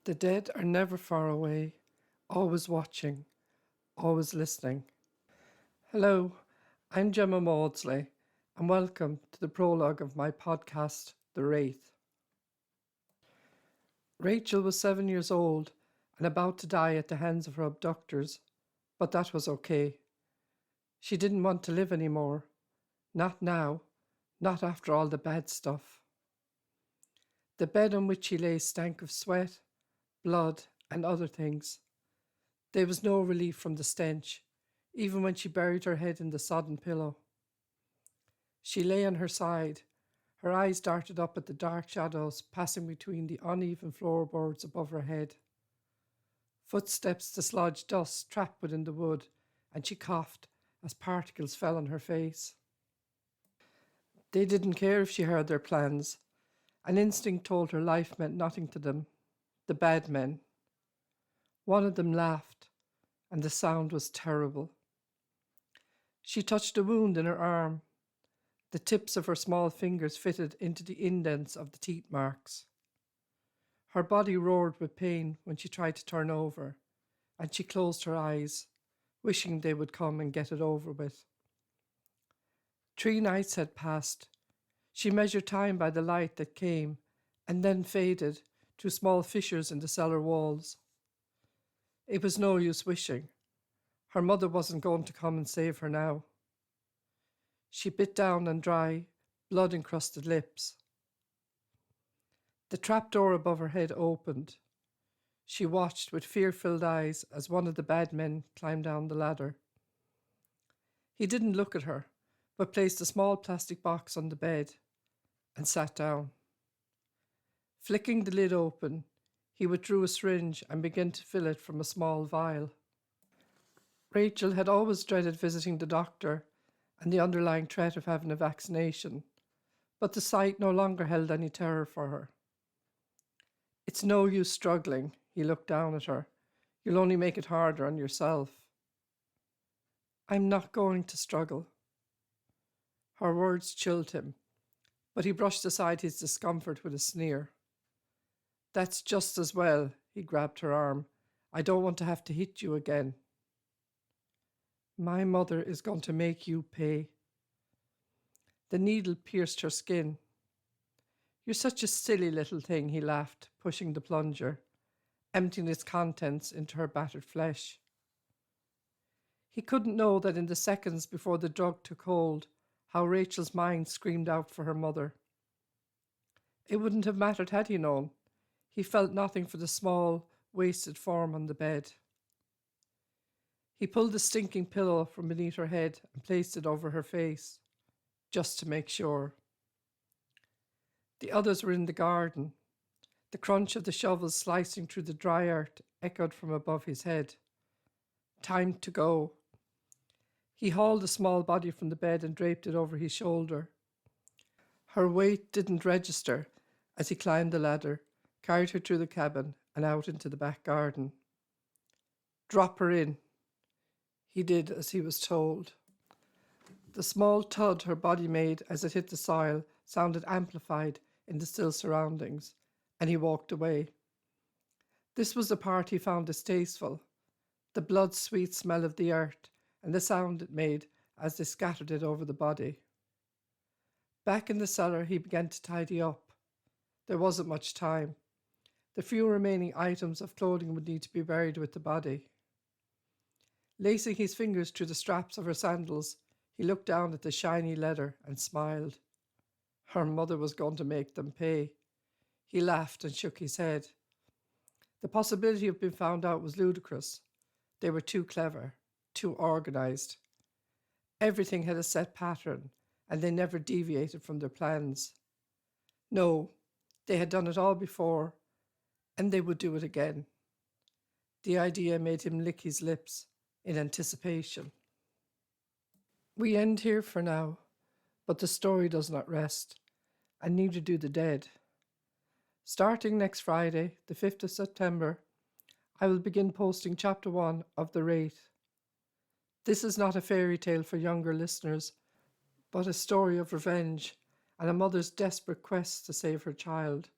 The dead are never far away, always watching, always listening. Hello, I'm Gemma Mawdsley, and welcome to the prologue of my podcast, The Wraith. Rachael was 7 years old and about to die at the hands of her abductors, but that was okay. She didn't want to live anymore. Not now, not after all the bad stuff. The bed on which she lay stank of sweat, blood, and other things. There was no relief from the stench, even when she buried her head in the sodden pillow. She lay on her side, her eyes darted up at the dark shadows passing between the uneven floorboards above her head. Footsteps dislodged dust trapped within the wood, and she coughed as particles fell on her face. They didn't care if she heard their plans. An instinct told her life meant nothing to them. The bad men. One of them laughed, and the sound was terrible. She touched a wound in her arm. The tips of her small fingers fitted into the indents of the teeth marks. Her body roared with pain when she tried to turn over, and she closed her eyes, wishing they would come and get it over with. 3 nights had passed. She measured time by the light that came and then faded through small fissures in the cellar walls. It was no use wishing. Her mother wasn't going to come and save her now. She bit down on dry, blood-encrusted lips. The trapdoor above her head opened. She watched with fear-filled eyes as one of the bad men climbed down the ladder. He didn't look at her, but placed a small plastic box on the bed and sat down. Flicking the lid open, he withdrew a syringe and began to fill it from a small vial. Rachael had always dreaded visiting the doctor and the underlying threat of having a vaccination, but the sight no longer held any terror for her. It's no use struggling, he looked down at her. You'll only make it harder on yourself. I'm not going to struggle. Her words chilled him, but he brushed aside his discomfort with a sneer. That's just as well, he grabbed her arm. I don't want to have to hit you again. My mother is going to make you pay. The needle pierced her skin. You're such a silly little thing, he laughed, pushing the plunger, emptying its contents into her battered flesh. He couldn't know that in the seconds before the drug took hold, how Rachel's mind screamed out for her mother. It wouldn't have mattered had he known. He felt nothing for the small, wasted form on the bed. He pulled the stinking pillow from beneath her head and placed it over her face, just to make sure. The others were in the garden. The crunch of the shovels slicing through the dry earth echoed from above his head. Time to go. He hauled the small body from the bed and draped it over his shoulder. Her weight didn't register as he climbed the ladder, carried her through the cabin and out into the back garden. Drop her in. He did as he was told. The small thud her body made as it hit the soil sounded amplified in the still surroundings, and he walked away. This was the part he found distasteful, the blood-sweet smell of the earth and the sound it made as they scattered it over the body. Back in the cellar, he began to tidy up. There wasn't much time. The few remaining items of clothing would need to be buried with the body. Lacing his fingers through the straps of her sandals, he looked down at the shiny leather and smiled. Her mother was going to make them pay. He laughed and shook his head. The possibility of being found out was ludicrous. They were too clever, too organised. Everything had a set pattern, and they never deviated from their plans. No, they had done it all before, and they would do it again. The idea made him lick his lips in anticipation. We end here for now, but the story does not rest, and neither do the dead. Starting next Friday, the 5th of September, I will begin posting Chapter 1 of The Wraith. This is not a fairy tale for younger listeners, but a story of revenge and a mother's desperate quest to save her child,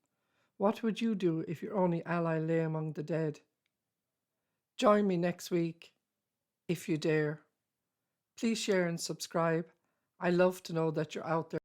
What would you do if your only ally lay among the dead? Join me next week, if you dare. Please share and subscribe. I love to know that you're out there.